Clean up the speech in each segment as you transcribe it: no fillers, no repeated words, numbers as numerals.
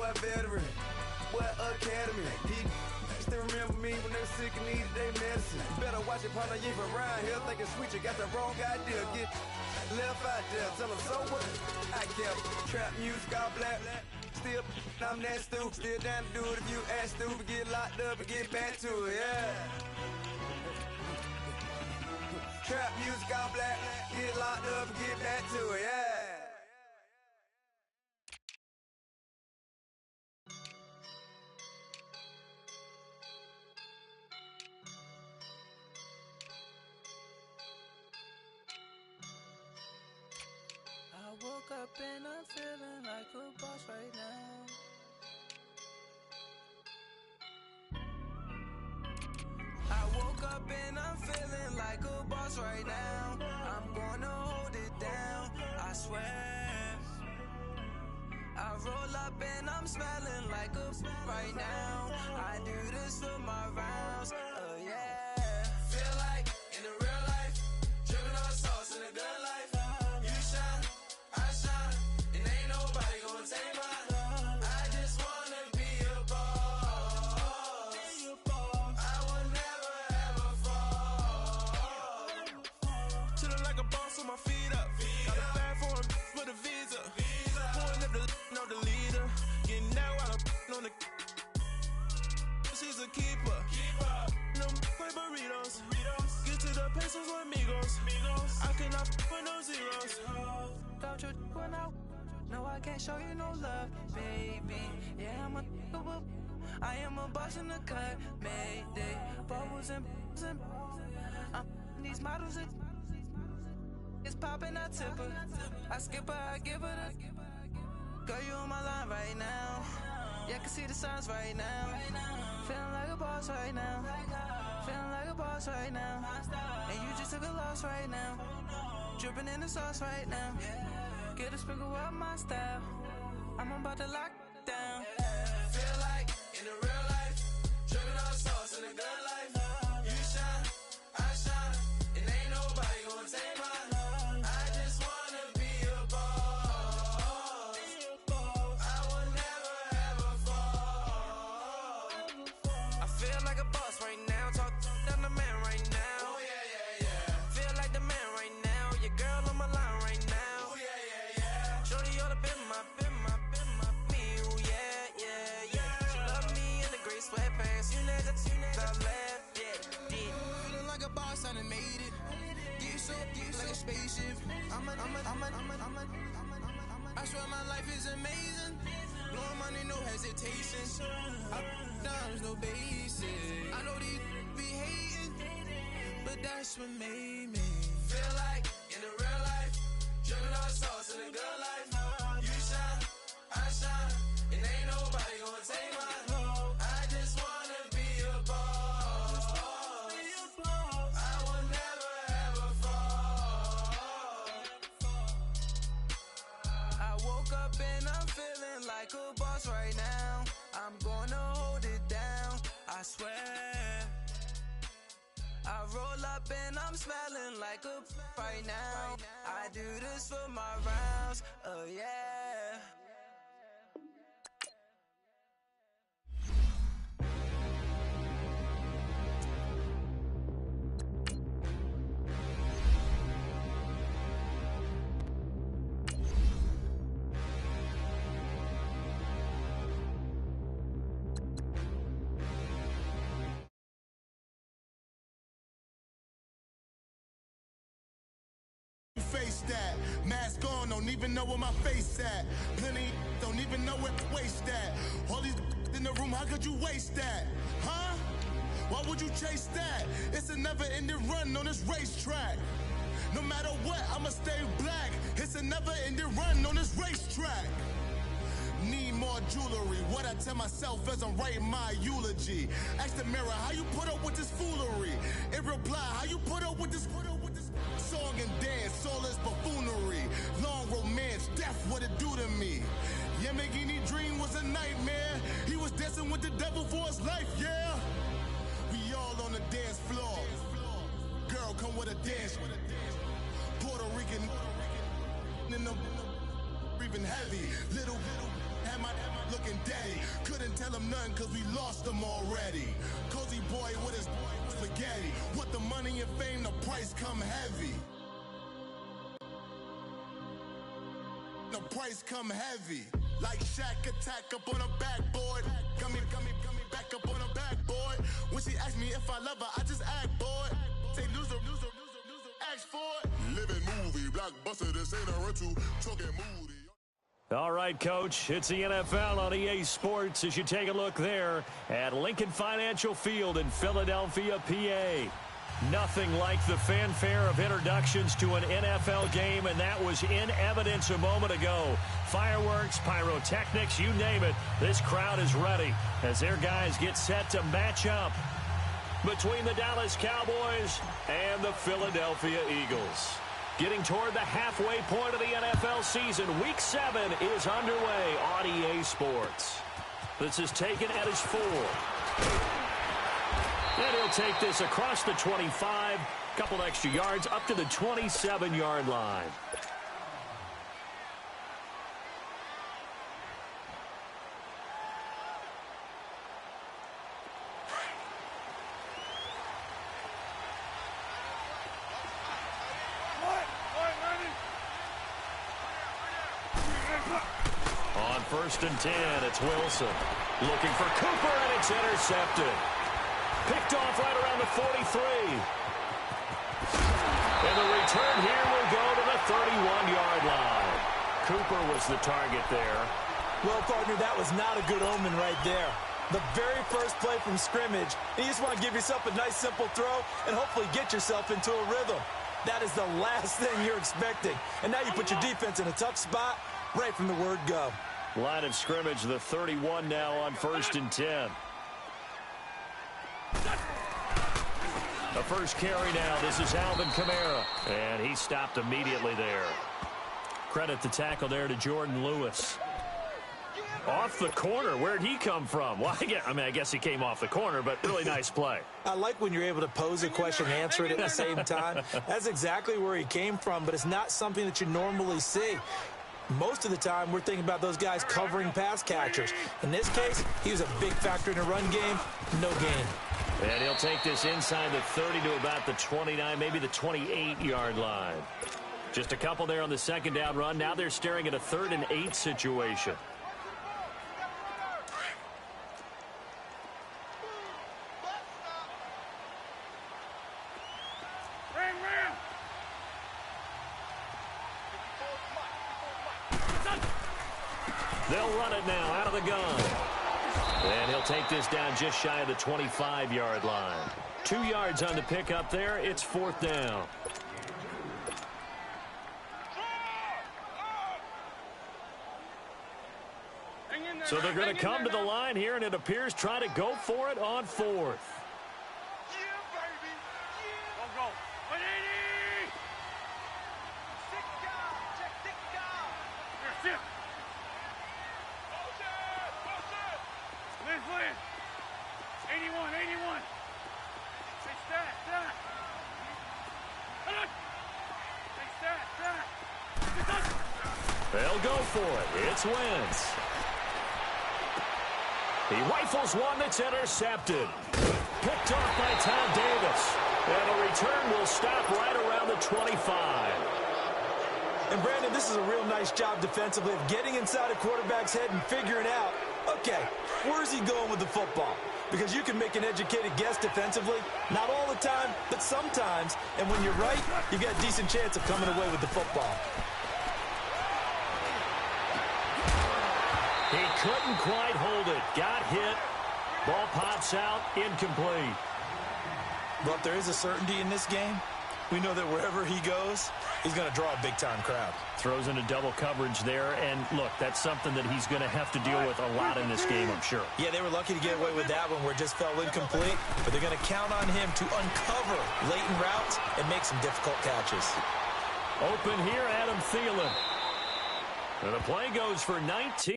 boy veteran, boy academy. Still remember me when they were sick and needed their medicine. Better watch it, partner, you ain't from around here thinking sweet, you got the wrong idea. Get left out there, tell them so what? I kept trap music all black. Still, I'm that stupid. Still down to do it if you ask stupid. Get locked up and get back to it, yeah. Trap music all black. Get locked up and get back to it, yeah. I woke up and I'm feeling like a boss right now. I woke up and I'm feeling like a boss right now. I'm gonna hold it down, I swear. I roll up and I'm smelling like a right now. I do this for my rounds, yeah. Feel like in the real life, dripping on sauce in the good life. You shine, I shine, and ain't nobody gonna take mine. I just wanna be a boss. I will never ever fall. Chillin' like a boss with my feet up. Got a bag for him with a visa. Pulling up the know the leader. Getting out while I'm on the. She's a keeper. No play burritos. Get to the pesos with amigos. I cannot with no zeros. Doubt you when out. No, I can't show you no love, baby. Yeah, I am a boss in the cut. Mayday. Bubbles and these models are. It's poppin', I tip her. I skip her, I give her the. Girl, you on my line right now. Yeah, I can see the signs right now. Feeling like a boss right now. Feeling like a boss right now. And you just took a loss right now. Dripping in the sauce right now. Get a sprinkle up my style. I'm about to lock down. Feel like in the real life, dripping on sauce in the good life. You shine, I shine, and ain't nobody gonna take mine. Spaceship. I swear my life is amazing. Blowing money, no hesitation. Up, downs, no basic. I know these be hating, but that's what made me feel like in the real life, dripping on sauce in the good life. You shine, I shine, and ain't nobody gonna take mine. I just wanna be a boss. I will never ever fall. I woke up and I'm feeling like a boss right now. I'm gonna hold it down, I swear. I roll up and I'm smelling like a right now. I do this for my rounds, yeah. Face that, mask on, don't even know where my face at. Plenty don't even know where to waste that. All these in the room, how could you waste that? Huh? Why would you chase that? It's a never-ending run on this racetrack. No matter what, I'ma stay black. It's a never-ending run on this racetrack. Need more jewelry, what I tell myself as I'm writing my eulogy. Ask the mirror, how you put up with this foolery? In reply, how you put up with this song and dance, all this buffoonery. Long romance, death, what it do to me. Yamagini dream was a nightmare. He was dancing with the devil for his life, yeah. We all on the dance floor. Girl, come with a dance. Puerto Rican in the breathing heavy. Little had my looking dead. tell them nothing cause we lost them already. Cozy boy with his spaghetti. What the money and fame, the price come heavy. The price come heavy. Like Shaq attack up on a backboard. Come back up on a backboard. When she asked me if I love her, I just act bored. Say loser, ask for it. Living movie, blockbuster, this ain't a rental. Talking moody. All right, Coach, it's the NFL on EA Sports as you take a look there at Lincoln Financial Field in Philadelphia, PA. Nothing like the fanfare of introductions to an NFL game, and that was in evidence a moment ago. Fireworks, pyrotechnics, you name it. This crowd is ready as their guys get set to match up between the Dallas Cowboys and the Philadelphia Eagles. Getting toward the halfway point of the NFL season, Week 7 is underway on EA Sports. This is taken at his 4. And he'll take this across the 25, couple extra yards up to the 27-yard line. On 1st and 10, it's Wilson. Looking for Cooper, and it's intercepted. Picked off right around the 43. And the return here will go to the 31-yard line. Cooper was the target there. Well, partner, that was not a good omen right there. The very first play from scrimmage, you just want to give yourself a nice, simple throw and hopefully get yourself into a rhythm. That is the last thing you're expecting. And now you put your defense in a tough spot right from the word go. Line of scrimmage, the 31 now on 1st and 10. The first carry now. This is Alvin Kamara. And he stopped immediately there. Credit the tackle there to Jordan Lewis. Off the corner. Where'd he come from? Well, I guess he came off the corner, but really nice play. I like when you're able to pose a question and answer it at the same time. That's exactly where he came from, but it's not something that you normally see. Most of the time, we're thinking about those guys covering pass catchers. In this case, he was a big factor in the run game. No gain. And he'll take this inside the 30 to about the 29, maybe the 28-yard line. Just a couple there on the second down run. Now they're staring at a 3rd and 8 situation. They'll run it now out of the gun. And he'll take this down just shy of the 25-yard line. 2 yards on the pickup there. It's 4th down. So they're going to come to the line here, and it appears try to go for it on 4th. They'll go for it. It's Wentz. He rifles one that's intercepted. Picked off by Tom Davis. And the return will stop right around the 25. And, Brandon, this is a real nice job defensively of getting inside a quarterback's head and figuring out, okay, where's he going with the football? Because you can make an educated guess defensively. Not all the time, but sometimes. And when you're right, you've got a decent chance of coming away with the football. He couldn't quite hold it. Got hit. Ball pops out. Incomplete. But if there is a certainty in this game, we know that wherever he goes, he's going to draw a big-time crowd. Throws into double coverage there. And, look, that's something that he's going to have to deal with a lot in this game, I'm sure. Yeah, they were lucky to get away with that one where it just fell incomplete. But they're going to count on him to uncover latent routes and make some difficult catches. Open here, Adam Thielen. And the play goes for 19.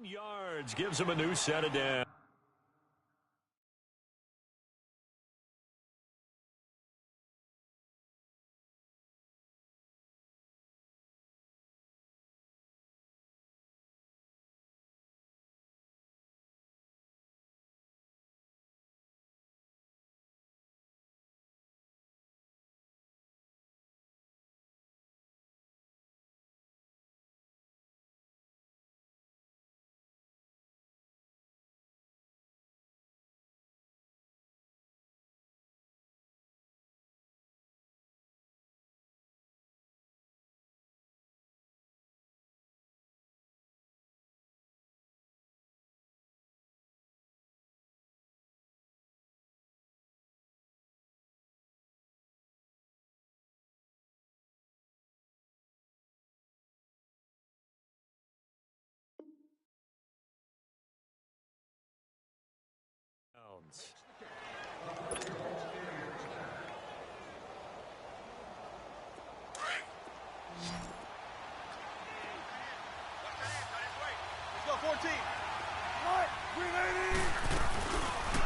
Yards gives him a new set of downs.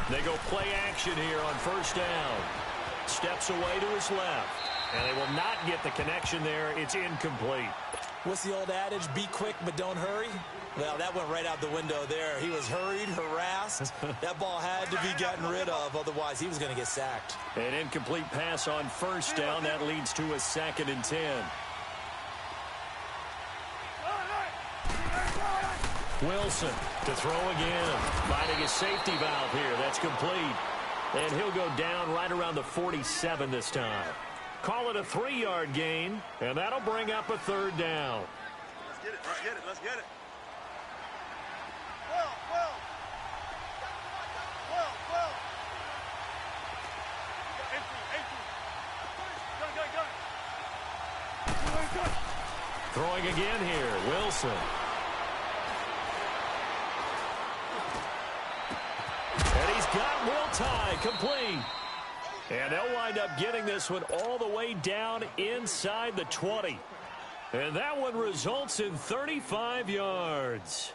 They go play action here on first down. Steps away to his left. And they will not get the connection there. It's incomplete. What's the old adage? Be quick, but don't hurry. Well, that went right out the window there. He was hurried, harassed. That ball had to be gotten rid of. Otherwise, he was going to get sacked. An incomplete pass on first down. That leads to a 2nd and 10. Wilson to throw again. Finding a safety valve here. That's complete. And he'll go down right around the 47 this time. Call it a 3-yard gain, and that'll bring up a 3rd down. Let's get it, let's get it, let's get it. Throwing again here, Wilson. And he's got Will Tye complete. And they'll wind up getting this one all the way down inside the 20. And that one results in 35 yards.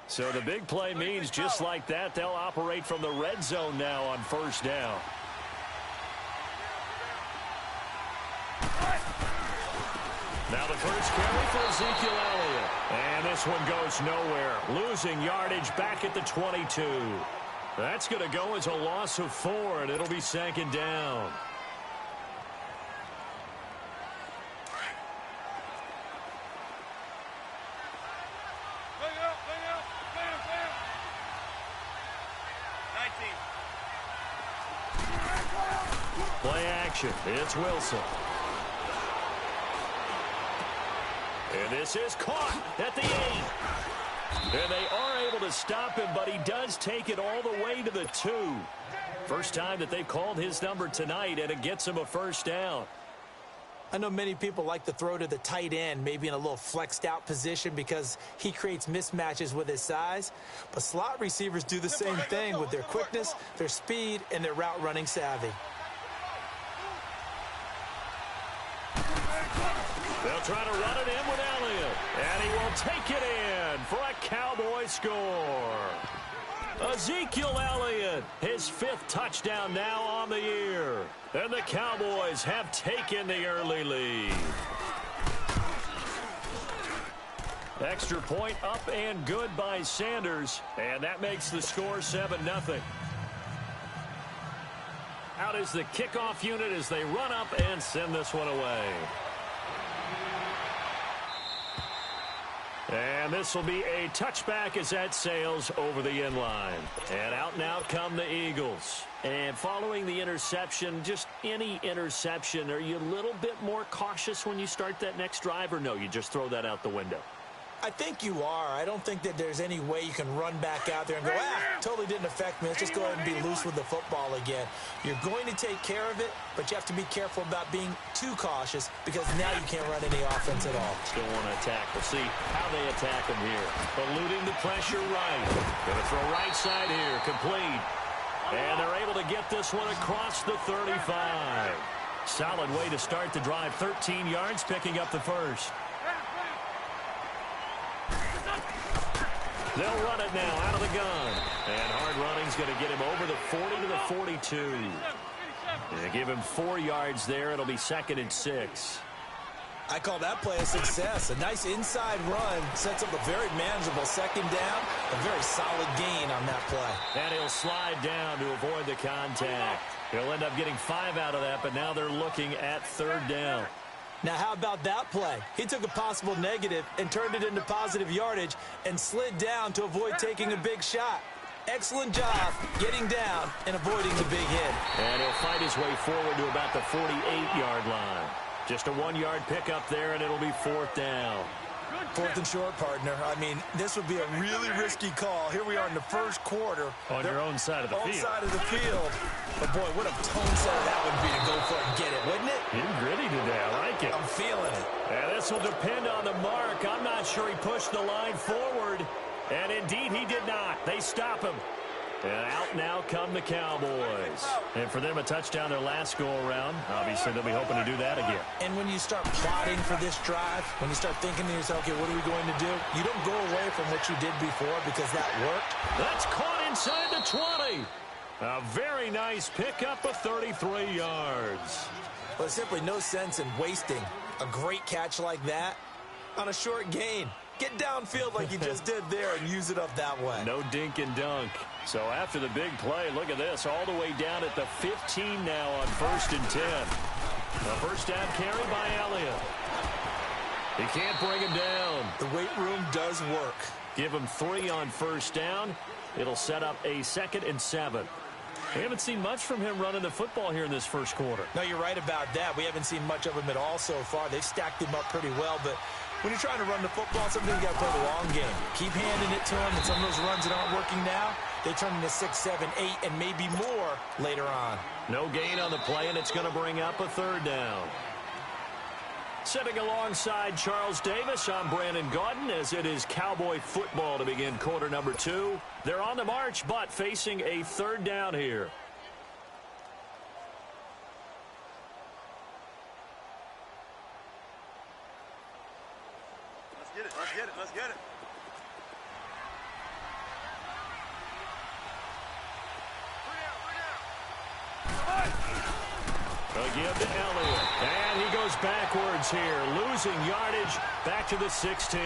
So the big play means just like that, they'll operate from the red zone now on first down. Now the first carry for Ezekiel Elliott. And this one goes nowhere. Losing yardage back at the 22. That's going to go as a loss of 4, and it'll be 2nd down. Play action. It's Wilson. And this is caught at the 8. And they are able to stop him, but he does take it all the way to the 2. First time that they've called his number tonight, and it gets him a first down. I know many people like to throw to the tight end, maybe in a little flexed out position because he creates mismatches with his size. But slot receivers do the same thing with their quickness, their speed, and their route running savvy. They'll try to run it in with Elliott, and he will take it in for a Cowboy score. Ezekiel Elliott, his 5th touchdown now on the year. And the Cowboys have taken the early lead. Extra point up and good by Sanders, and that makes the score 7-0. Out is the kickoff unit as they run up and send this one away. And this will be a touchback as that sails over the end line. And out come the Eagles. And following the interception, just any interception, are you a little bit more cautious when you start that next drive, or no, you just throw that out the window? I think you are. I don't think that there's any way you can run back out there and go, totally didn't affect me. Let's just go ahead and be loose with the football again. You're going to take care of it, but you have to be careful about being too cautious because now you can't run any offense at all. Still want to attack. We'll see how they attack him here. Eluding the pressure right. Going to throw right side here. Complete. And they're able to get this one across the 35. Solid way to start the drive. 13 yards, picking up the first. They'll run it now out of the gun. And hard running's going to get him over the 40 to the 42. They give him 4 yards there. It'll be 2nd and 6. I call that play a success. A nice inside run sets up a very manageable 2nd down. A very solid gain on that play. And he'll slide down to avoid the contact. He'll end up getting 5 out of that, but now they're looking at 3rd down. Now, how about that play? He took a possible negative and turned it into positive yardage and slid down to avoid taking a big shot. Excellent job getting down and avoiding the big hit. And he'll fight his way forward to about the 48-yard line. Just a 1-yard pickup there, and it'll be 4th down. 4th and short, partner. I mean, this would be a really risky call. Here we are in the first quarter. On your own side of the field. Own side of the field. But, boy, what a tone setter that would be to go for it and get it, wouldn't it? Getting gritty today. I like it. I'm feeling it. And this will depend on the mark. I'm not sure he pushed the line forward. And, indeed, he did not. They stop him. And out now come the Cowboys. And for them, a touchdown their last go-around. Obviously, they'll be hoping to do that again. And when you start plotting for this drive, when you start thinking to yourself, okay, what are we going to do? You don't go away from what you did before because that worked. That's caught inside the 20. A very nice pickup of 33 yards. Well, there's simply no sense in wasting a great catch like that on a short gain. Get downfield like you just did there and use it up that way. No dink and dunk. So after the big play, look at this, all the way down at the 15 now on 1st and 10. The first down carry by Elliott. He can't bring him down. The weight room does work. Give him 3 on 1st down. It'll set up a 2nd and 7. We haven't seen much from him running the football here in this first quarter. No, you're right about that. We haven't seen much of him at all so far. They've stacked him up pretty well, but when you're trying to run the football, sometimes you got to play the long game. Keep handing it to him, and some of those runs that aren't working now, they turn into 6, 7, 8, and maybe more later on. No gain on the play, and it's going to bring up a 3rd down. Sitting alongside Charles Davis, I'm Brandon Gaudin, as it is Cowboy football to begin quarter number 2. They're on the march, but facing a 3rd down here. Let's get it. Let's get it. Let's get it. They'll give to Elliott. And he goes backwards here, losing yardage back to the 16.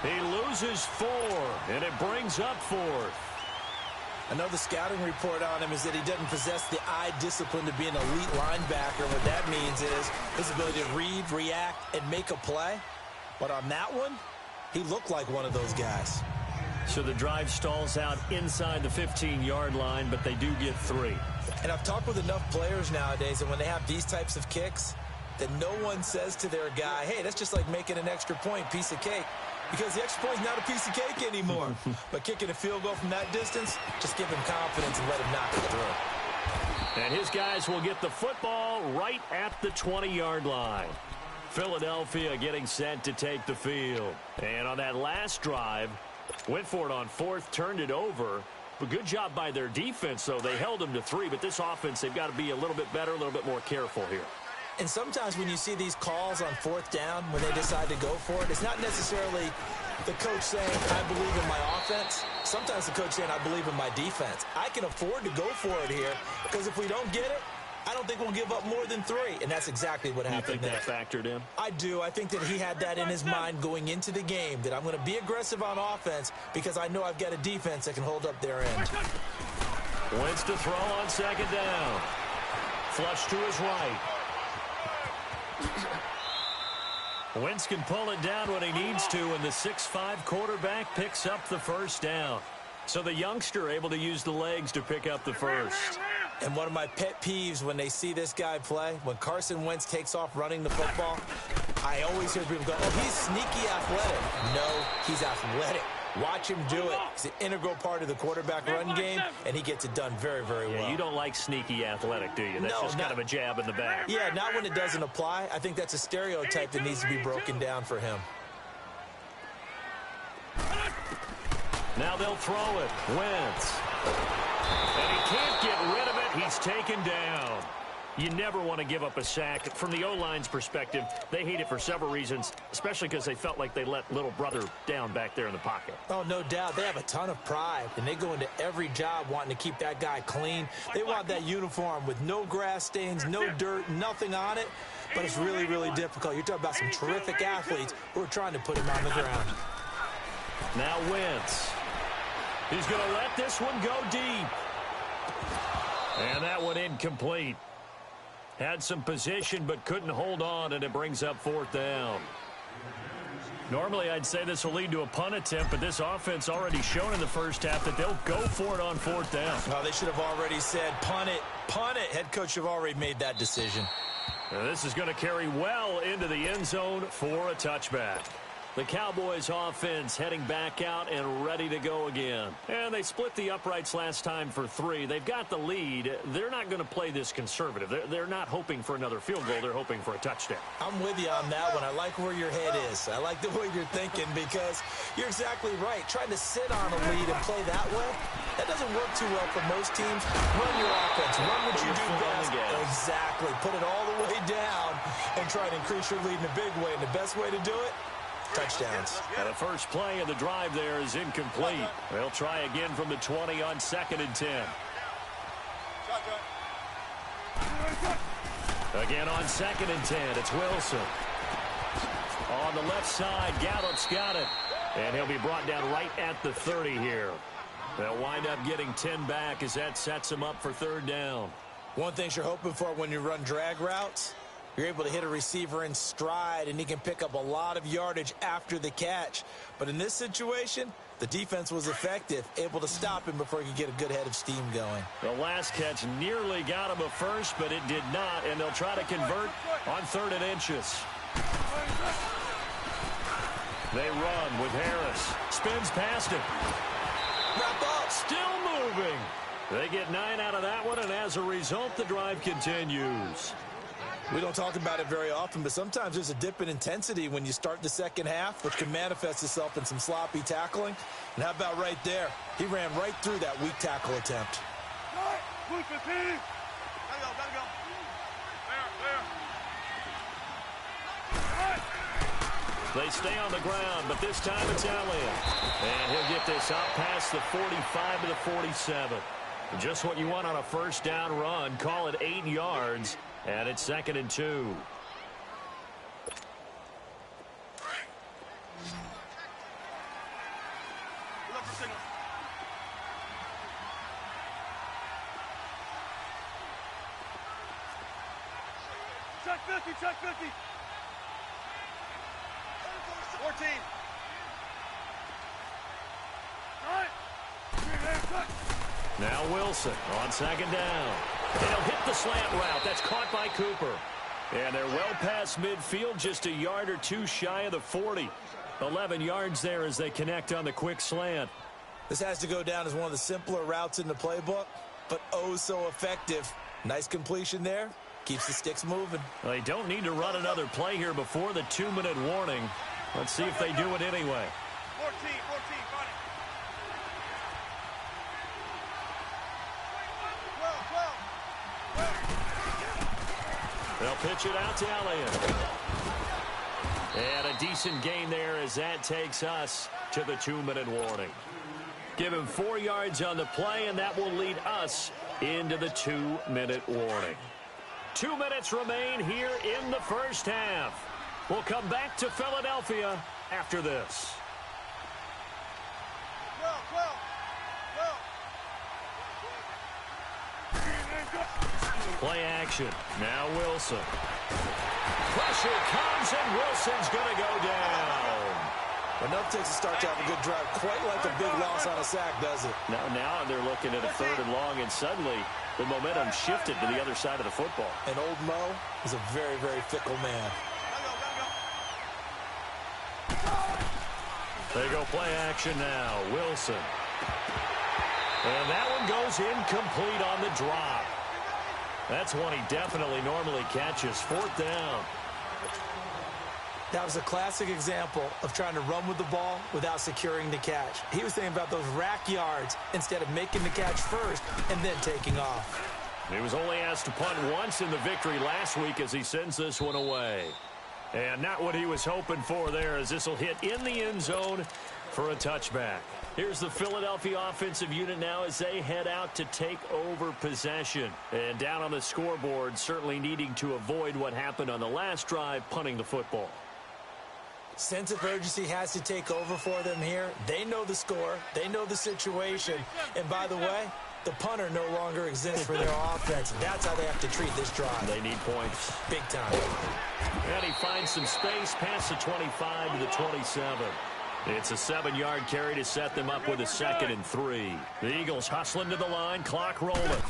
He loses 4, and it brings up 4th. I know the scouting report on him is that he doesn't possess the eye discipline to be an elite linebacker. What that means is his ability to read, react, and make a play. But on that one, he looked like one of those guys. So the drive stalls out inside the 15-yard line, but they do get 3. And I've talked with enough players nowadays, and when they have these types of kicks, that no one says to their guy, hey, that's just like making an extra point, piece of cake. Because the extra point is not a piece of cake anymore. But kicking a field goal from that distance, just give him confidence and let him knock it through. And his guys will get the football right at the 20-yard line. Philadelphia getting set to take the field. And on that last drive, went for it on 4th, turned it over. But good job by their defense, though. They held them to 3, but this offense, they've got to be a little bit better, a little bit more careful here. And sometimes when you see these calls on 4th down, when they decide to go for it, it's not necessarily the coach saying, I believe in my offense. Sometimes the coach saying, I believe in my defense. I can afford to go for it here, because if we don't get it, I don't think we'll give up more than 3. And that's exactly what happened there. You think that factored in? I do. I think that he had that in his mind going into the game, that I'm going to be aggressive on offense because I know I've got a defense that can hold up their end. Wentz to throw on 2nd down. Flush to his right. Wentz can pull it down when he needs to, and the 6'5" quarterback picks up the 1st down. So the youngster able to use the legs to pick up the 1st. And one of my pet peeves when they see this guy play, when Carson Wentz takes off running the football, I always hear people go, oh, he's sneaky athletic. No, he's athletic. Watch him do it. It's an integral part of the quarterback run game, and he gets it done very, very well. Yeah, you don't like sneaky athletic, do you? That's just kind of a jab in the back. Yeah, not when it doesn't apply. I think that's a stereotype that needs to be broken down for him. Now they'll throw it. Wentz. And he can't get rid of it. He's taken down. You never want to give up a sack. From the O-line's perspective, they hate it for several reasons, especially because they felt like they let little brother down back there in the pocket. Oh, no doubt. They have a ton of pride, and they go into every job wanting to keep that guy clean. They want that uniform with no grass stains, no dirt, nothing on it, but it's really, really difficult. You're talking about some terrific athletes who are trying to put him on the ground. Now Wentz. He's going to let this one go deep. And that one incomplete. Had some position but couldn't hold on, and it brings up 4th down. Normally I'd say this will lead to a punt attempt, but this offense already shown in the first half that they'll go for it on 4th down. Oh, they should have already said punt it, punt it. Head coach have already made that decision. Now this is going to carry well into the end zone for a touchback. The Cowboys offense heading back out and ready to go again. And they split the uprights last time for 3. They've got the lead. They're not going to play this conservative. They're not hoping for another field goal. They're hoping for a touchdown. I'm with you on that one. I like where your head is. I like the way you're thinking because you're exactly right. Trying to sit on a lead and play that way, that doesn't work too well for most teams. Run your offense. Run what you do best. Exactly. Put it all the way down and try to increase your lead in a big way. And the best way to do it, touchdowns. And the first play of the drive there is incomplete. They'll try again from the 20 on 2nd and 10. Again on 2nd and 10, it's Wilson. On the left side, Gallup's got it. And he'll be brought down right at the 30 here. They'll wind up getting 10 back as that sets them up for 3rd down. One thing you're hoping for when you run drag routes, you're able to hit a receiver in stride, and he can pick up a lot of yardage after the catch. But in this situation, the defense was effective, able to stop him before he could get a good head of steam going. The last catch nearly got him a first, but it did not, and they'll try to convert on 3rd and inches. They run with Harris. Spins past him. Wrap up. Still moving. They get 9 out of that one, and as a result, the drive continues. We don't talk about it very often, but sometimes there's a dip in intensity when you start the second half, which can manifest itself in some sloppy tackling. And how about right there? He ran right through that weak tackle attempt. They stay on the ground, but this time it's Elliott. And he'll get this out past the 45 to the 47. Just what you want on a first down run. Call it 8 yards. And it's 2nd and 2. Check 50, check 50. 14. All right. Now Wilson on 2nd down. And he'll hit the slant route. That's caught by Cooper. And they're well past midfield, just a yard or two shy of the 40. 11 yards there as they connect on the quick slant. This has to go down as one of the simpler routes in the playbook, but oh so effective. Nice completion there. Keeps the sticks moving. Well, they don't need to run another play here before the 2-minute warning. Let's see if they do it anyway. 14, run it. They'll pitch it out to Elliott. And a decent gain there as that takes us to the 2-minute warning. Give him 4 yards on the play, and that will lead us into the 2-minute warning. 2 minutes remain here in the first half. We'll come back to Philadelphia after this. Play action. Now Wilson. Pressure comes, and Wilson's going to go down. Enough takes a start to have a good drive. Quite like a big loss on a sack, does it? Now they're looking at a 3rd and long, and suddenly the momentum shifted to the other side of the football. And old Mo is a very, very fickle man. They go play action now. Wilson. And that one goes incomplete on the drop. That's one he definitely normally catches. 4th down. That was a classic example of trying to run with the ball without securing the catch. He was thinking about those rack yards instead of making the catch first and then taking off. He was only asked to punt once in the victory last week as he sends this one away. And not what he was hoping for there, as this will hit in the end zone for a touchback. Here's the Philadelphia offensive unit now as they head out to take over possession. And down on the scoreboard, certainly needing to avoid what happened on the last drive, punting the football. Sense of urgency has to take over for them here. They know the score. They know the situation. And by the way, the punter no longer exists for their offense. That's how they have to treat this drive. They need points. Big time. And he finds some space past the 25 to the 27. It's a 7-yard carry to set them up with a 2nd and 3. The Eagles hustling to the line, clock rolling.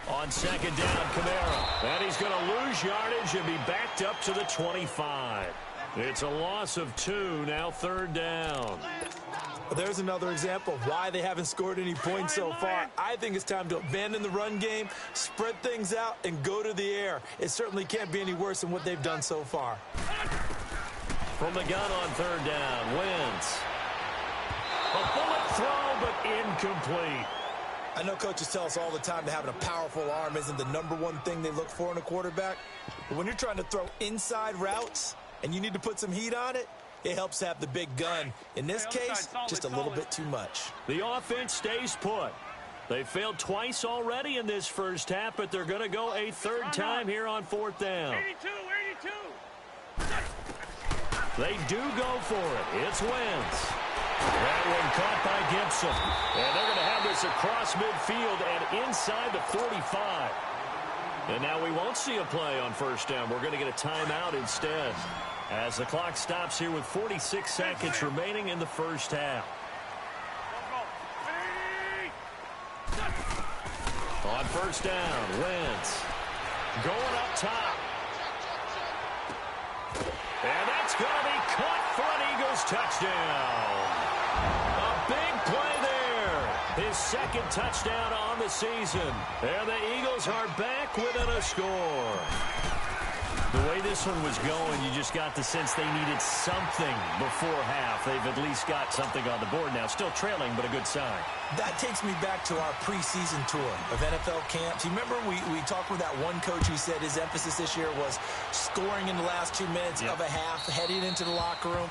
On 2nd down, Kamara. And he's going to lose yardage and be backed up to the 25. It's a loss of 2, now 3rd down. There's another example of why they haven't scored any points so far. I think it's time to abandon the run game, spread things out, and go to the air. It certainly can't be any worse than what they've done so far. From the gun on 3rd down, Wentz. A bullet throw, but incomplete. I know coaches tell us all the time that having a powerful arm isn't the #1 thing they look for in a quarterback. But when you're trying to throw inside routes and you need to put some heat on it, it helps to have the big gun. In this case, just a little bit too much. The offense stays put. They failed twice already in this first half, but they're going to go a 3rd time here on 4th down. 82. They do go for it. It's Wentz. That one caught by Gibson. And they're going to have this across midfield and inside the 45. And now we won't see a play on 1st down. We're going to get a timeout instead, as the clock stops here with 46 seconds remaining in the first half. On 1st down, Wentz going up top. And that's going to be caught for an Eagles touchdown. A big play there. His 2nd touchdown on the season. And the Eagles are back within a score. The way this one was going, you just got the sense they needed something before half. They've at least got something on the board now. Still trailing, but a good sign. That takes me back to our preseason tour of NFL camps. You remember we talked with that one coach who said his emphasis this year was scoring in the last 2 minutes of a half, heading into the locker room.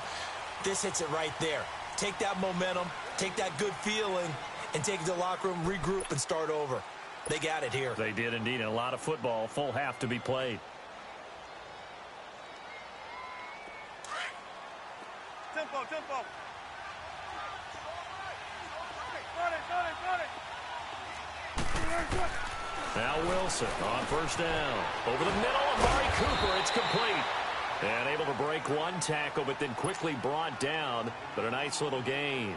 This hits it right there. Take that momentum, take that good feeling, and take it to the locker room, regroup, and start over. They got it here. They did indeed. And a lot of football, full half to be played. Tempo. Now Wilson on 1st down. Over the middle, Amari Cooper. It's complete. And able to break one tackle, but then quickly brought down. But a nice little gain.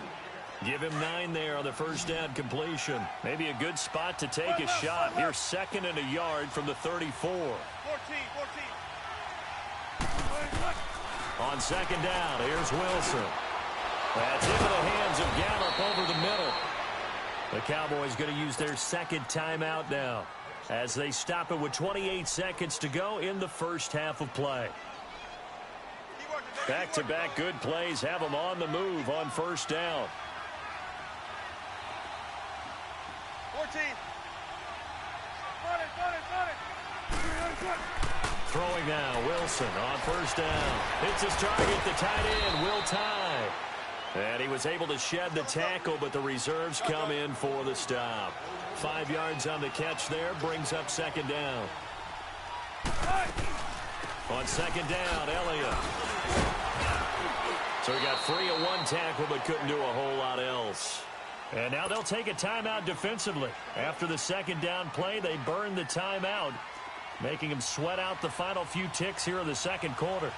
Give him 9 there on the 1st down completion. Maybe a good spot to take a shot. Here's 2nd and a yard from the 34. 14. On 2nd down, here's Wilson. That's into the hands of Gallup over the middle. The Cowboys going to use their 2nd timeout now as they stop it with 28 seconds to go in the first half of play. Back-to-back good plays have them on the move on 1st down. 14. Throwing now, Wilson on 1st down. Hits his target, the tight end, Will Tye. And he was able to shed the tackle, but the reserves come in for the stop. 5 yards on the catch there, brings up 2nd down. On 2nd down, Elliott. So he got free of one tackle, but couldn't do a whole lot else. And now they'll take a timeout defensively. After the 2nd down play, they burn the timeout, making him sweat out the final few ticks here in the 2nd quarter.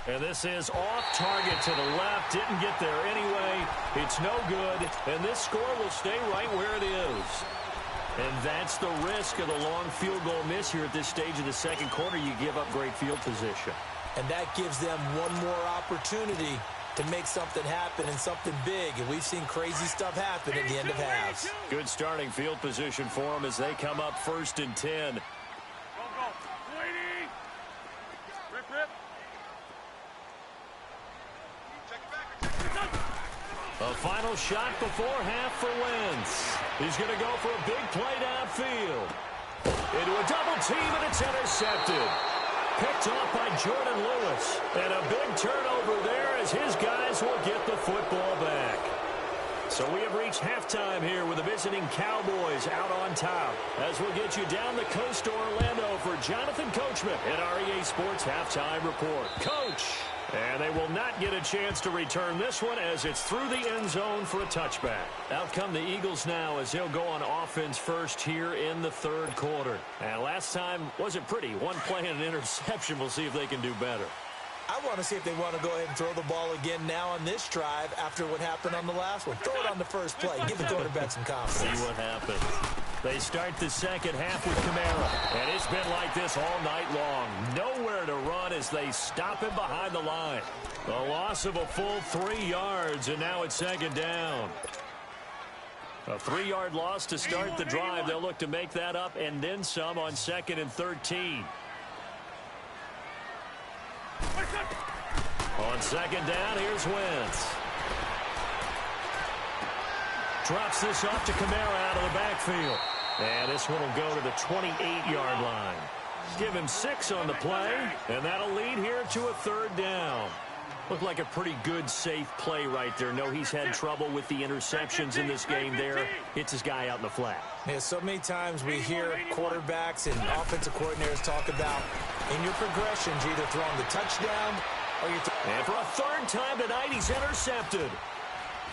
And this is off target to the left. Didn't get there anyway. It's no good. And this score will stay right where it is. And that's the risk of the long field goal miss here at this stage of the 2nd quarter. You give up great field position. And that gives them one more opportunity to make something happen and something big. And we've seen crazy stuff happen at the end of halves. Good starting field position for them as they come up 1st and 10. Go. Rip. A final shot before half for Wentz. He's going to go for a big play downfield. Into a double team, and it's intercepted. Picked off by Jordan Lewis. And a big turnover there as his guys will get the football back. So we have reached halftime here with the visiting Cowboys out on top. As we'll get you down the coast to Orlando for Jonathan Coachman at our EA Sports Halftime Report. Coach! And they will not get a chance to return this one as it's through the end zone for a touchback. Out come the Eagles now as they'll go on offense first here in the third quarter. And last time wasn't pretty. One play and an interception. We'll see if they can do better. I want to see if they want to go ahead and throw the ball again now on this drive after what happened on the last one. Throw it on the first play. Give the quarterback some confidence. See what happens. They start the second half with Kamara. And it's been like this all night long. Nowhere to run as they stop him behind the line. A loss of a full 3 yards, and now it's second down. A 3-yard loss to start the drive. They'll look to make that up and then some on 2nd and 13. On second down, here's Wentz. Drops this off to Kamara out of the backfield. And this one will go to the 28-yard line. Give him 6 on the play, and that'll lead here to a third down. Looked like a pretty good, safe play right there. No, he's had trouble with the interceptions in this game there. Hits his guy out in the flat. Yeah, so many times we hear quarterbacks and offensive coordinators talk about in your progressions, you're either throwing the touchdown or you're and for a third time tonight, he's intercepted.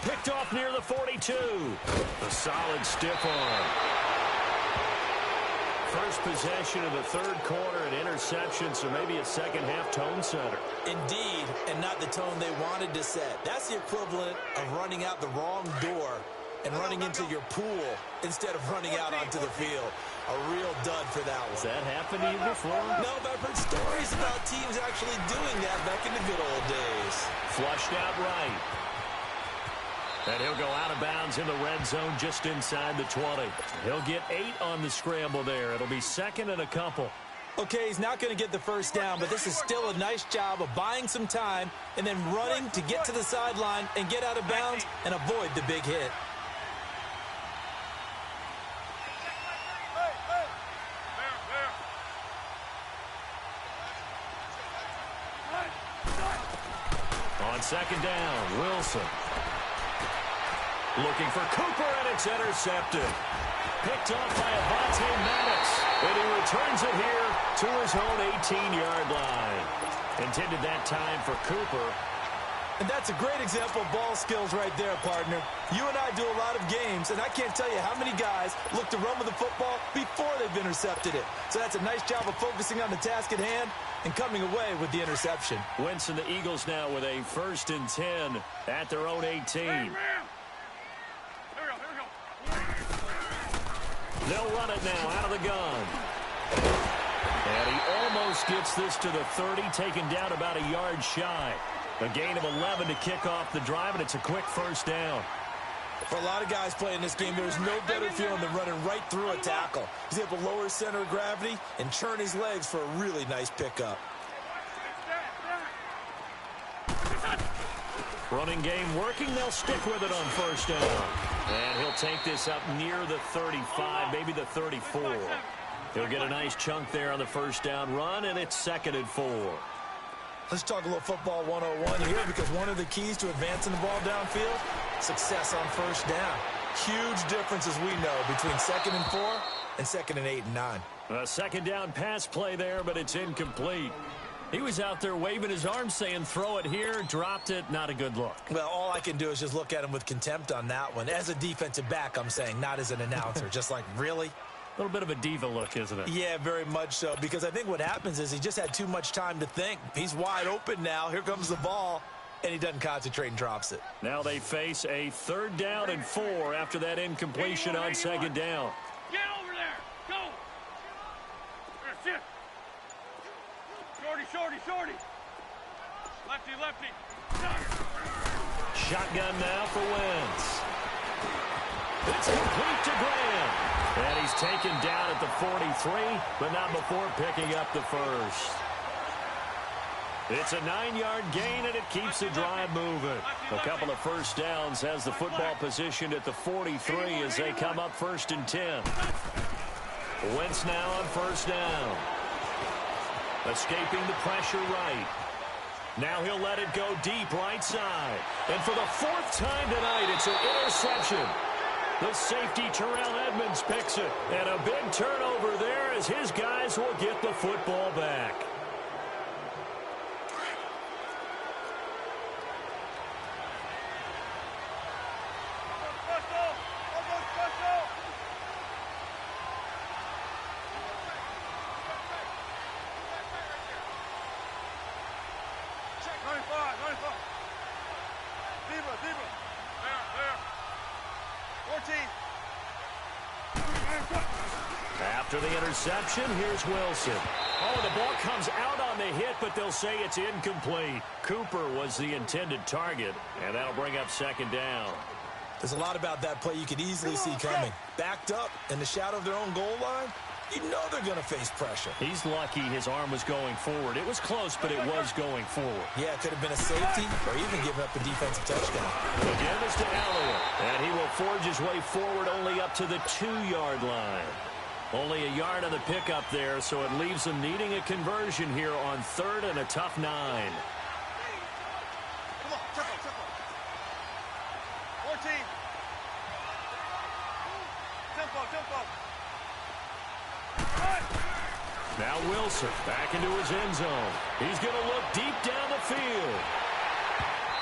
Picked off near the 42. A solid stiff arm. First possession of the third quarter, an interception, so maybe a second-half tone setter. Indeed, and not the tone they wanted to set. That's the equivalent of running out the wrong door and running into your pool instead of running out onto the field. A real dud for that one. Has that happened to you before? No, but I've heard stories about teams actually doing that back in the good old days. Flushed out right. And he'll go out of bounds in the red zone just inside the 20. He'll get 8 on the scramble there. It'll be second and a couple. Okay, he's not going to get the first down, but this is still a nice job of buying some time and then running to get to the sideline and get out of bounds and avoid the big hit. On second down, Wilson. Looking for Cooper, and it's intercepted. Picked off by Avonte Maddox. And he returns it here to his own 18-yard line. Intended that time for Cooper. And that's a great example of ball skills right there, partner. You and I do a lot of games, and I can't tell you how many guys look to run with the football before they've intercepted it. So that's a nice job of focusing on the task at hand and coming away with the interception. Wentz and the Eagles now with a 1st and 10 at their own 18. They'll run it now out of the gun. And he almost gets this to the 30, taken down about a yard shy. A gain of 11 to kick off the drive, and it's a quick first down. For a lot of guys playing this game, there's no better feeling than running right through a tackle. He's able to lower his center of gravity and churn his legs for a really nice pickup. Running game working. They'll stick with it on first down. And he'll take this up near the 35, maybe the 34. He'll get a nice chunk there on the first down run, and it's 2nd and 4. Let's talk a little football 101 here, because one of the keys to advancing the ball downfield, success on first down. Huge difference, as we know, between 2nd and 4 and 2nd and 8 and 9. A second down pass play there, but it's incomplete. He was out there waving his arms saying, throw it here, dropped it, not a good look. Well, all I can do is just look at him with contempt on that one. As a defensive back, I'm saying, not as an announcer. Just like, really? A little bit of a diva look, isn't it? Yeah, very much so, because I think what happens is he just had too much time to think. He's wide open now. Here comes the ball, and he doesn't concentrate and drops it. Now they face a 3rd down and 4 after that incompletion on second down. Get over there. Go. There, sit. Shorty, shorty. Lefty, lefty. Shotgun now for Wentz. It's complete to Graham. And he's taken down at the 43, but not before picking up the first. It's a 9-yard gain, and it keeps the drive moving. A couple of first downs has the football positioned at the 43 as they come up 1st and 10. Wentz now on first down. Escaping the pressure right. Now he'll let it go deep right side. And for the 4th time tonight, it's an interception. The safety Terrell Edmonds picks it. And a big turnover there as his guys will get the football back. After the interception, here's Wilson. Oh, the ball comes out on the hit, but they'll say it's incomplete. Cooper was the intended target, and that'll bring up 2nd down. There's a lot about that play you could easily see coming. Backed up in the shadow of their own goal line, you know they're going to face pressure. He's lucky his arm was going forward. It was close, but it was going forward. Yeah, it could have been a safety or even giving up a defensive touchdown. Again, it's to Elliott, and he will forge his way forward only up to the 2-yard line. Only a yard on the pickup there, so it leaves them needing a conversion here on 3rd and a tough 9. Come on, tempo. 14. Tempo. Now Wilson back into his end zone. He's going to look deep down the field.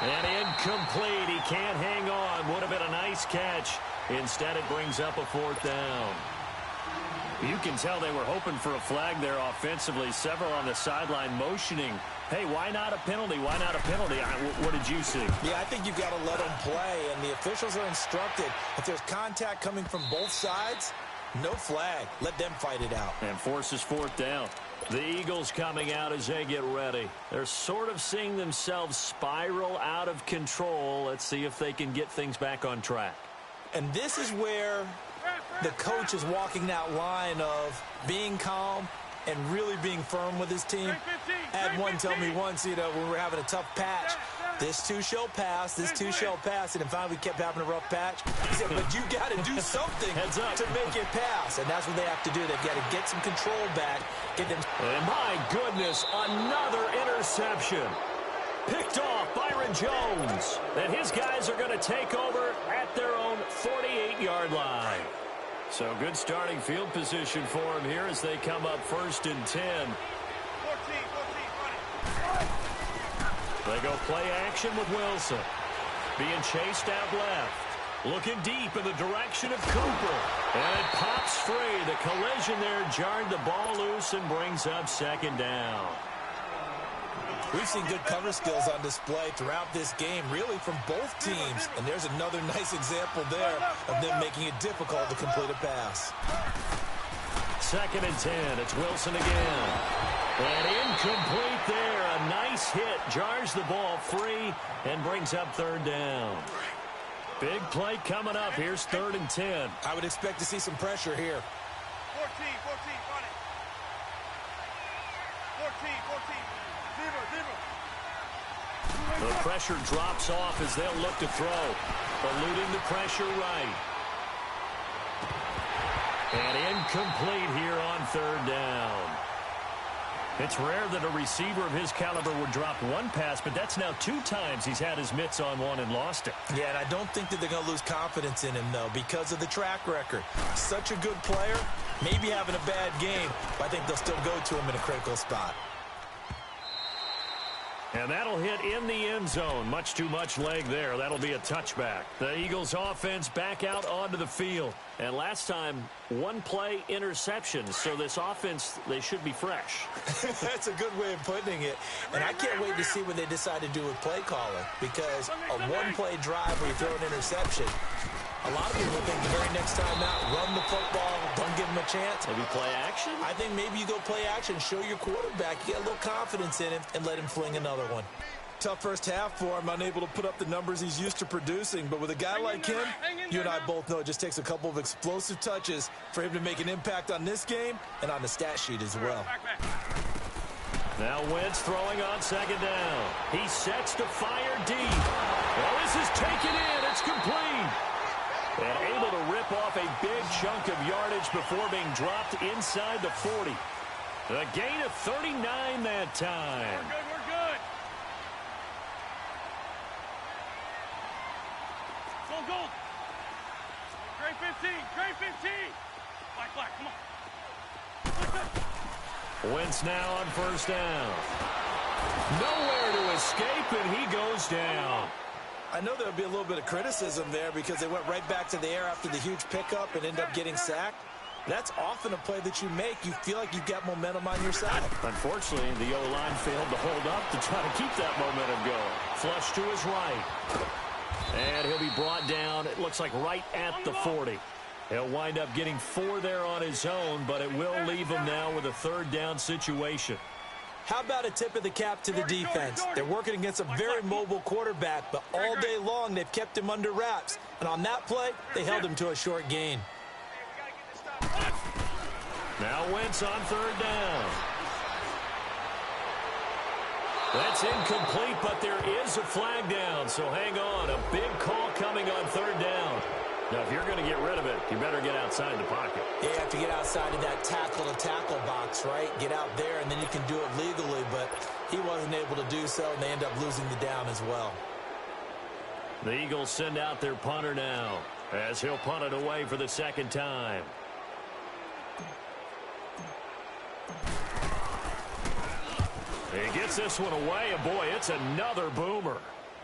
And incomplete. He can't hang on. Would have been a nice catch. Instead, it brings up a 4th down. You can tell they were hoping for a flag there offensively. Several on the sideline motioning, hey, why not a penalty? Why not a penalty? What did you see? Yeah, I think you've got to let them play, and the officials are instructed. If there's contact coming from both sides, no flag. Let them fight it out. And forces 4th down. The Eagles coming out as they get ready. They're sort of seeing themselves spiral out of control. Let's see if they can get things back on track. And this is where the coach is walking that line of being calm and really being firm with his team. I had one tell me once, when we were having a tough patch, this too shall pass, this too shall pass, and then finally we kept having a rough patch. He said, but you got to do something to make it pass, and that's what they have to do. They've got to get some control back, get them. And my goodness, another interception. Picked off Byron Jones. And his guys are going to take over at their own 48-yard line. So good starting field position for him here as they come up 1st and 10. 14, They go play action with Wilson. Being chased out left. Looking deep in the direction of Cooper. And it pops free. The collision there jarred the ball loose and brings up 2nd down. We've seen good cover skills on display throughout this game, really from both teams. And there's another nice example there of them making it difficult to complete a pass. 2nd and 10. It's Wilson again. And incomplete there. A nice hit. Jars the ball free and brings up 3rd down. Big play coming up. Here's 3rd and 10. I would expect to see some pressure here. 14, run it. 14. The pressure drops off as they'll look to throw. Eluding the pressure right. And incomplete here on 3rd down. It's rare that a receiver of his caliber would drop one pass, but that's now 2 times he's had his mitts on one and lost it. Yeah, and I don't think that they're going to lose confidence in him, though, because of the track record. Such a good player, maybe having a bad game, but I think they'll still go to him in a critical spot. And that'll hit in the end zone. Much too much leg there. That'll be a touchback. The Eagles offense back out onto the field. And last time, 1 play interception. So this offense, they should be fresh. That's a good way of putting it. And I can't wait to see what they decide to do with play calling. Because a 1-play drive where you throw an interception, a lot of people think the very next time out, run the football, don't give him a chance. Maybe play action? I think maybe you go play action, show your quarterback, you get a little confidence in him, and let him fling another one. Tough first half for him, unable to put up the numbers he's used to producing. But with a guy like him, you and I both know it just takes a couple of explosive touches for him to make an impact on this game and on the stat sheet as well. Now Wentz throwing on second down. He sets to fire deep. Well, this is taken in. It's complete. And able to rip off a big chunk of yardage before being dropped inside the 40. A gain of 39 that time. We're good. Go. Trey 15. Black, come on. Wentz now on first down. Nowhere to escape, and he goes down. I know there'll be a little bit of criticism there because they went right back to the air after the huge pickup and ended up getting sacked. That's often a play that you make. You feel like you've got momentum on your side. Unfortunately, the O-line failed to hold up to try to keep that momentum going. Flush to his right. And he'll be brought down, it looks like right at the 40. He'll wind up getting 4 there on his own, but it will leave him now with a third down situation. How about a tip of the cap to the defense? They're working against a very mobile quarterback, but all day long they've kept him under wraps. And on that play, they held him to a short gain. Now Wentz on third down. That's incomplete, but there is a flag down, so hang on. A big call coming on third down. Now, if you're going to get rid of it, you better get outside the pocket. Yeah, you have to get outside of that tackle-to-tackle box, right? Get out there, and then you can do it legally, but he wasn't able to do so, and they end up losing the down as well. The Eagles send out their punter now, as he'll punt it away for the second time. He gets this one away, and boy, it's another boomer.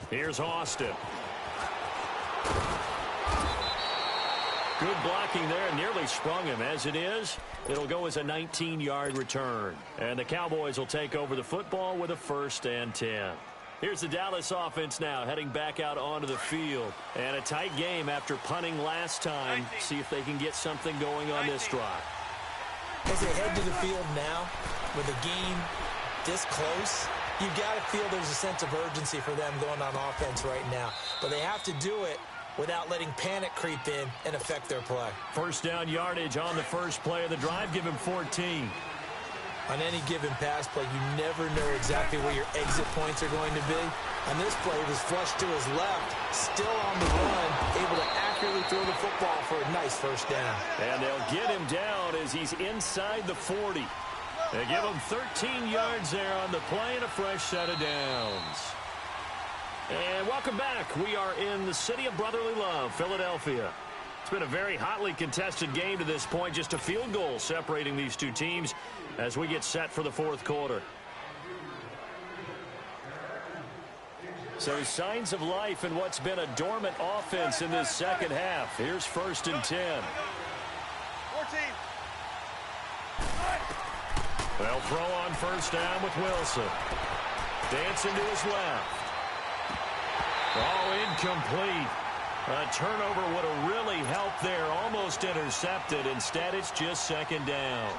Here's Austin. Good blocking there, nearly sprung him. As it is, it'll go as a 19-yard return. And the Cowboys will take over the football with a 1st and 10. Here's the Dallas offense now, heading back out onto the field. And a tight game after punting last time. See if they can get something going on this drive. As they head to the field now, with a game this close, you've got to feel there's a sense of urgency for them going on offense right now. But they have to do it without letting panic creep in and affect their play. First down yardage on the first play of the drive. Give him 14. On any given pass play, you never know exactly where your exit points are going to be. On this play, it was flushed to his left, still on the run, able to accurately throw the football for a nice first down. And they'll get him down as he's inside the 40. They give him 13 yards there on the play and a fresh set of downs. And welcome back. We are in the city of brotherly love, Philadelphia. It's been a very hotly contested game to this point. Just a field goal separating these two teams as we get set for the fourth quarter. So signs of life in what's been a dormant offense in this second half. Here's 1st and 10. 14. They'll throw on first down with Wilson. Dancing to his left. Oh, incomplete. A turnover would have really helped there. Almost intercepted. Instead, it's just second down.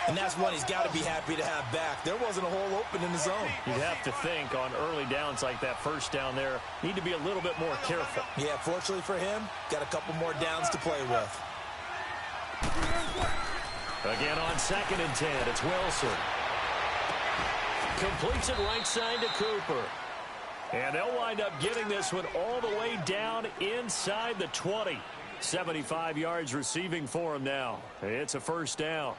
And that's one he's got to be happy to have back. There wasn't a hole open in the zone. You'd have to think on early downs like that first down there, need to be a little bit more careful. Yeah, fortunately for him, got a couple more downs to play with. Again on 2nd and 10, it's Wilson. Completes it right side to Cooper. And they'll wind up getting this one all the way down inside the 20. 75 yards receiving for him now. It's a first down.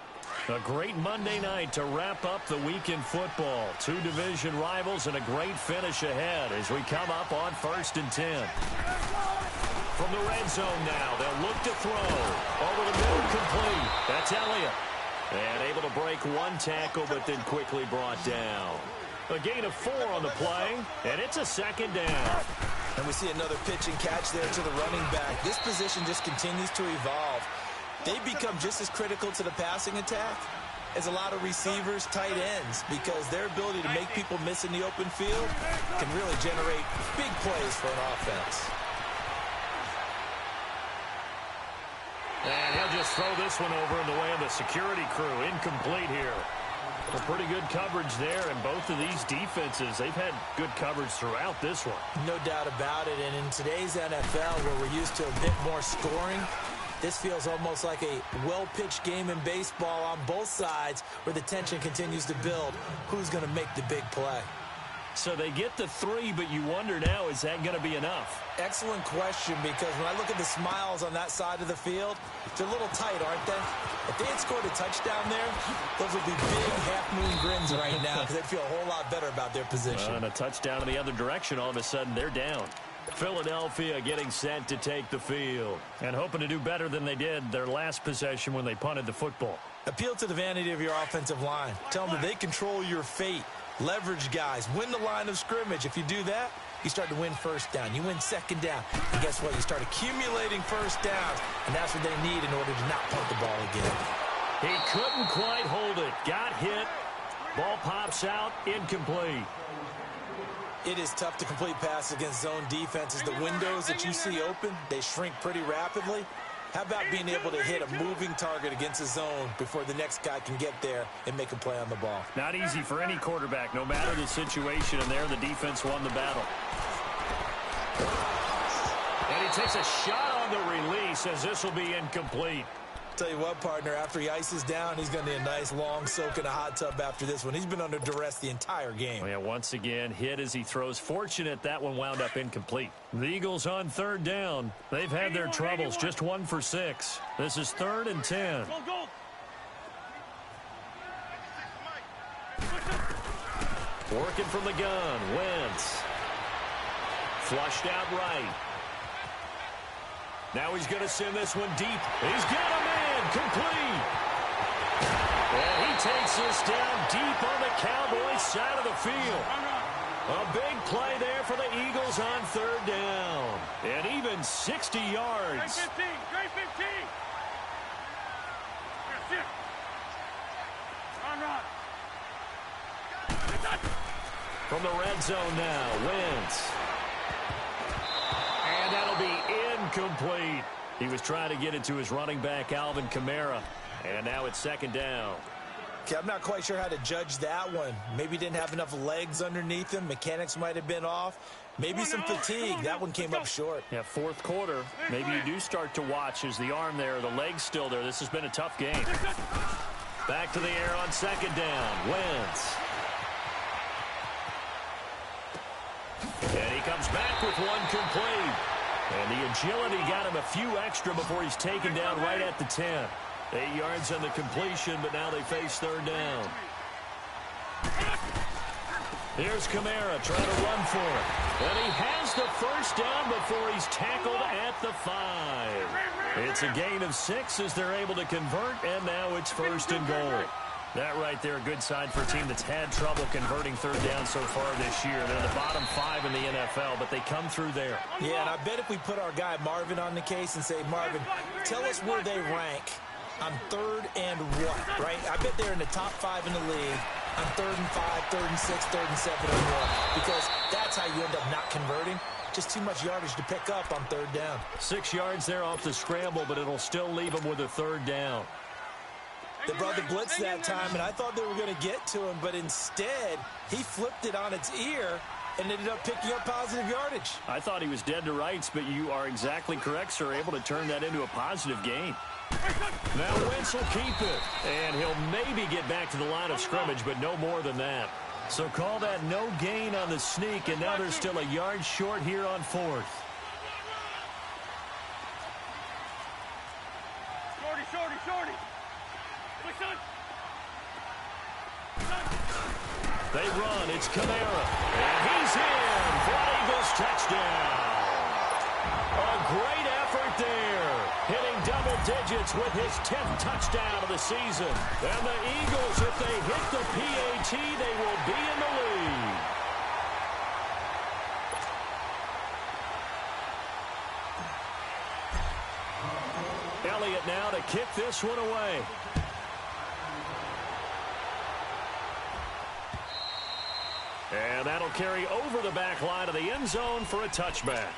A great Monday night to wrap up the week in football. Two division rivals and a great finish ahead as we come up on 1st and 10. From the red zone now, they'll look to throw. Over the middle, complete. That's Elliott. And able to break one tackle, but then quickly brought down. A gain of 4 on the play, and it's a second down. And we see another pitch and catch there to the running back. This position just continues to evolve. They become just as critical to the passing attack as a lot of receivers, tight ends, because their ability to make people miss in the open field can really generate big plays for an offense. And he'll just throw this one over in the way of the security crew. Incomplete here. Well, pretty good coverage there, and both of these defenses, they've had good coverage throughout this one. No doubt about it, and in today's NFL, where we're used to a bit more scoring, This feels almost like a well-pitched game in baseball on both sides where the tension continues to build. Who's going to make the big play? So they get the 3, but you wonder now, is that going to be enough? Excellent question, because when I look at the smiles on that side of the field, they're a little tight, aren't they? If they had scored a touchdown there, those would be big half-moon grins right now because they'd feel a whole lot better about their position. And a touchdown in the other direction, all of a sudden they're down. Philadelphia getting set to take the field and hoping to do better than they did their last possession when they punted the football. Appeal to the vanity of your offensive line. Tell them that they control your fate. Leverage guys. Win the line of scrimmage. If you do that, you start to win first down. You win second down. And guess what? You start accumulating first downs. And that's what they need in order to not punt the ball again. He couldn't quite hold it. Got hit. Ball pops out. Incomplete. It is tough to complete passes against zone defenses. The windows that you see open, they shrink pretty rapidly. How about being able to hit a moving target against a zone before the next guy can get there and make a play on the ball? Not easy for any quarterback, no matter the situation, and there the defense won the battle. And he takes a shot on the release as this will be incomplete. Tell you what, partner, after he ices down, he's going to need a nice long soak in a hot tub after this one. He's been under duress the entire game. Oh, yeah, once again, hit as he throws. Fortunate that one wound up incomplete. The Eagles on third down. They've had their troubles, just 1 for 6. This is 3rd and 10. Go, go. Working from the gun, Wentz. Flushed out right. Now he's going to send this one deep. He's got a man, complete. And he takes this down deep on the Cowboys side of the field. A big play there for the Eagles on third down. And even 60 yards. Straight 15, straight 15. That's it. Run. From the red zone now, Wentz. And that'll be incomplete. He was trying to get it to his running back, Alvin Kamara. And now it's 2nd down. Okay, I'm not quite sure how to judge that one. Maybe he didn't have enough legs underneath him. Mechanics might have been off. Maybe some fatigue. That one came up short. Yeah, 4th quarter. Maybe you do start to watch as the arm there, the leg's still there. This has been a tough game. Back to the air on 2nd down. Wentz. And he comes back with one complete. And the agility got him a few extra before he's taken down right at the 10. 8 yards on the completion, but now they face 3rd down. Here's Kamara trying to run for it. And he has the 1st down before he's tackled at the 5. It's a gain of 6 as they're able to convert, and now it's 1st and goal. That right there, a good sign for a team that's had trouble converting 3rd down so far this year. They're the bottom 5 in the NFL, but they come through there. Yeah, and I bet if we put our guy Marvin on the case and say, Marvin, tell us where they rank on 3rd and what, right? I bet they're in the top 5 in the league on 3rd and 5, 3rd and 6, 3rd and 7 and 1, because that's how you end up not converting. Just too much yardage to pick up on 3rd down. 6 yards there off the scramble, but it'll still leave them with a 3rd down. They brought the blitz that time, and I thought they were going to get to him, but instead, he flipped it on its ear and ended up picking up positive yardage. I thought he was dead to rights, but you are exactly correct, sir, able to turn that into a positive gain. Now Wentz will keep it, and he'll maybe get back to the line of scrimmage, but no more than that. So call that no gain on the sneak, and now they're still a yard short here on 4th. Shorty. They run. It's Kamara. And he's in for an Eagles touchdown. A great effort there. Hitting double digits with his 10th touchdown of the season. And the Eagles, if they hit the PAT, they will be in the lead. Elliott now to kick this one away. And that'll carry over the back line of the end zone for a touchback.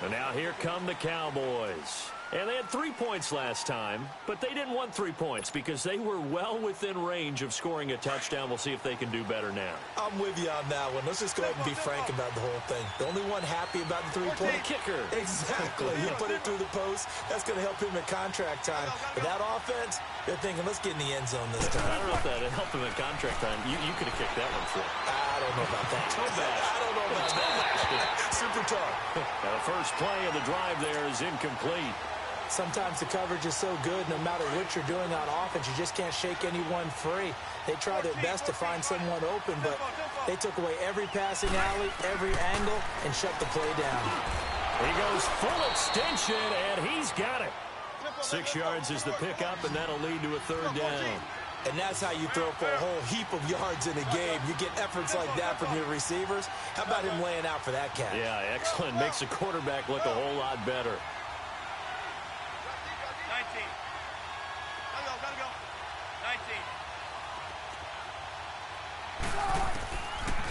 And now here come the Cowboys. And they had 3 points last time, but they didn't want 3 points because they were well within range of scoring a touchdown. We'll see if they can do better now. I'm with you on that one. Let's just go ahead and be frank about the whole thing. The only one happy about the three-point kicker. Exactly. You put it through the post. That's going to help him at contract time. But that offense, they're thinking, let's get in the end zone this time. I don't know if that helped him at contract time. You could have kicked that one through. I don't know about that. I don't know about that. Super tough. Now the first play of the drive there is incomplete. Sometimes the coverage is so good, no matter what you're doing on offense, you just can't shake anyone free. They try their best to find someone open, but they took away every passing alley, every angle, and shut the play down. He goes full extension, and he's got it. 6 yards is the pickup, and that'll lead to a third down. And that's how you throw for a whole heap of yards in a game. You get efforts like that from your receivers. How about him laying out for that catch? Yeah, excellent. Makes the quarterback look a whole lot better. 19. Gotta go. 19.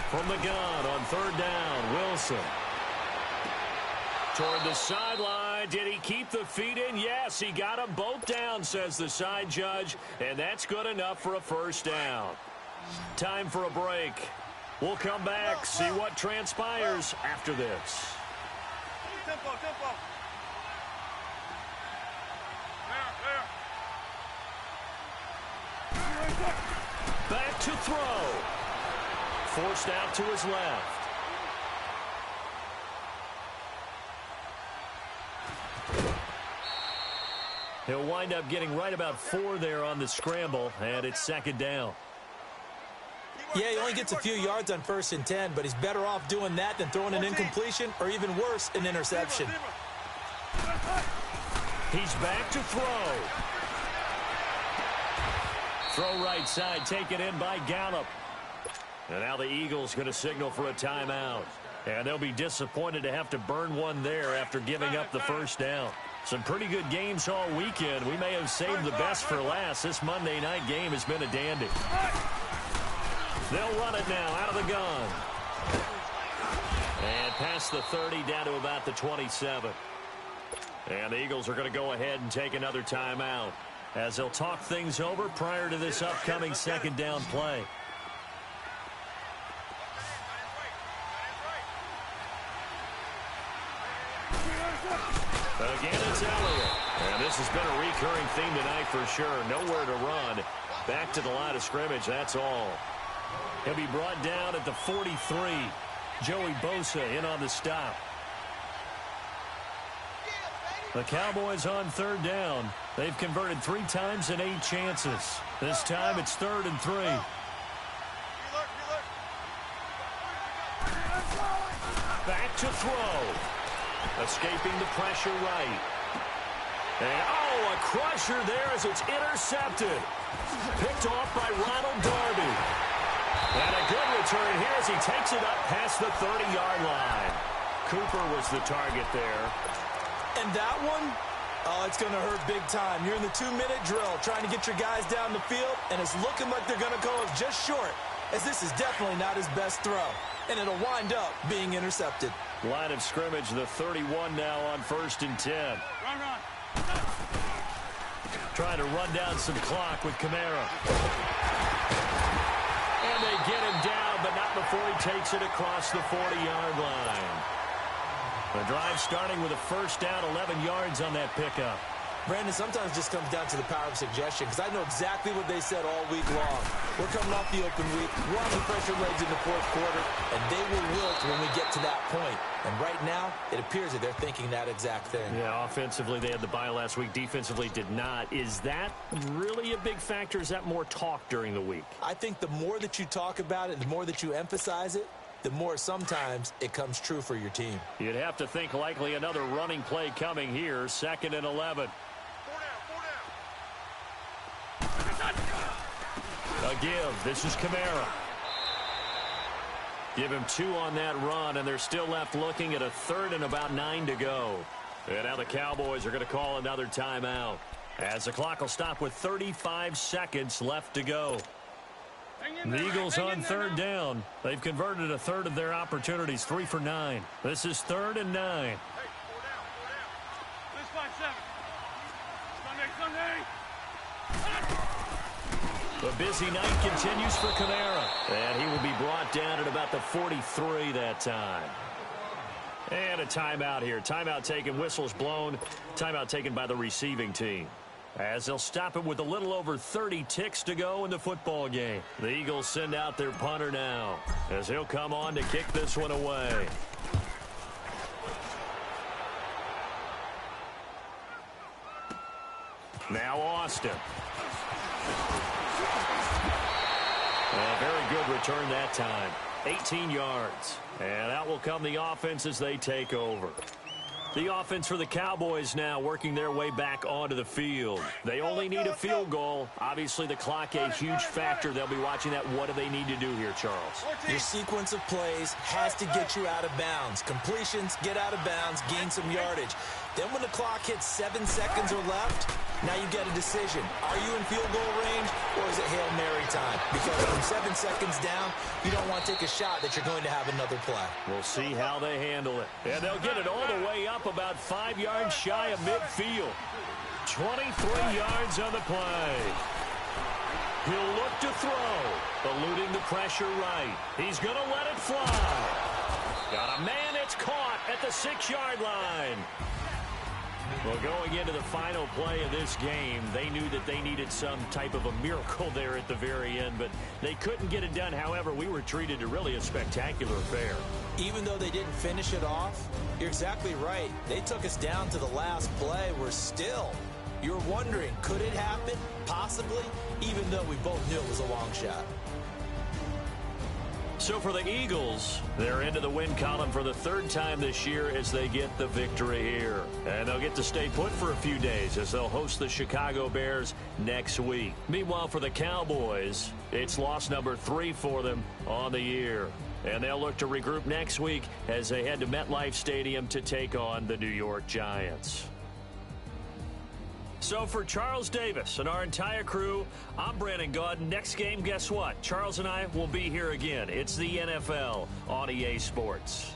From the gun on third down, Wilson. Toward the sideline. Did he keep the feet in? Yes, he got them both down, says the side judge, and that's good enough for a first down. Time for a break. We'll come back, see what transpires after this. Tempo. Back to throw. Forced out to his left. He'll wind up getting right about 4 there on the scramble, and it's second down. Yeah, he only gets a few yards on 1st and 10, but he's better off doing that than throwing an incompletion or even worse, an interception. He's back to throw. Throw right side, taken in by Gallup. And now the Eagles going to signal for a timeout. And they'll be disappointed to have to burn one there after giving up the first down. Some pretty good games all weekend. We may have saved the best for last. This Monday night game has been a dandy. They'll run it now out of the gun. And past the 30 down to about the 27. And the Eagles are going to go ahead and take another timeout as they'll talk things over prior to this upcoming second down play. Again, it's Elliott. And this has been a recurring theme tonight for sure. Nowhere to run. Back to the line of scrimmage, that's all. He'll be brought down at the 43. Joey Bosa in on the stop. The Cowboys on third down. They've converted 3 times in 8 chances. This time it's 3rd and 3. Back to throw. Escaping the pressure right. And, a crusher there as it's intercepted. Picked off by Ronald Darby. And a good return here as he takes it up past the 30-yard line. Cooper was the target there. And that one, it's going to hurt big time. You're in the 2-minute drill trying to get your guys down the field, and it's looking like they're going to go just short, as this is definitely not his best throw. And it'll wind up being intercepted. Line of scrimmage, the 31 now on 1st and 10. Run. Trying to run down some clock with Kamara. And they get him down, but not before he takes it across the 40-yard line. The drive starting with a first down, 11 yards on that pickup. Brandon, sometimes it just comes down to the power of suggestion, because I know exactly what they said all week long. We're coming off the open week. We're on the pressure legs in the 4th quarter, and they will wilt when we get to that point. And right now, it appears that they're thinking that exact thing. Yeah, offensively, they had the bye last week. Defensively, did not. Is that really a big factor? Is that more talk during the week? I think the more that you talk about it, the more that you emphasize it, the more sometimes it comes true for your team. You'd have to think likely another running play coming here. 2nd and 11. A give. This is Kamara. Give him 2 on that run, and they're still left looking at a 3rd and about 9 to go. And now the Cowboys are going to call another timeout as the clock will stop with 35 seconds left to go. The Eagles on 3rd down. They've converted a 1/3 of their opportunities, 3 for 9. This is 3rd and 9. Hey, 4 down. This 5-7. The busy night continues for Kamara, and he will be brought down at about the 43 that time. And a timeout here. Timeout taken, whistles blown. Timeout taken by the receiving team, as they'll stop it with a little over 30 ticks to go in the football game. The Eagles send out their punter now, as he'll come on to kick this one away. Now Austin. A very good return that time. 18 yards. And out will come the offense as they take over. The offense for the Cowboys now working their way back onto the field. They only need a field goal. Obviously, the clock a huge factor. They'll be watching that. What do they need to do here, Charles? Your sequence of plays has to get you out of bounds. Completions, get out of bounds, gain some yardage. Then when the clock hits 7 seconds or left, now you get a decision. Are you in field goal range, or is it Hail Mary time? Because from 7 seconds down, you don't want to take a shot that you're going to have another play. We'll see how they handle it. And they'll get it all the way up about 5 yards shy of midfield. 23 yards on the play. He'll look to throw, eluding the pressure right. He's going to let it fly. Got a man, it's caught at the 6-yard line. Well, going into the final play of this game, they knew that they needed some type of a miracle there at the very end, but they couldn't get it done. However, we were treated to really a spectacular affair. Even though they didn't finish it off, you're exactly right. They took us down to the last play. We're still. You're wondering, could it happen? Possibly, even though we both knew it was a long shot. So for the Eagles, they're into the win column for the 3rd time this year as they get the victory here. And they'll get to stay put for a few days as they'll host the Chicago Bears next week. Meanwhile, for the Cowboys, it's loss number 3 for them on the year. And they'll look to regroup next week as they head to MetLife Stadium to take on the New York Giants. So for Charles Davis and our entire crew, I'm Brandon Gaudin. Next game, guess what? Charles and I will be here again. It's the NFL on EA Sports.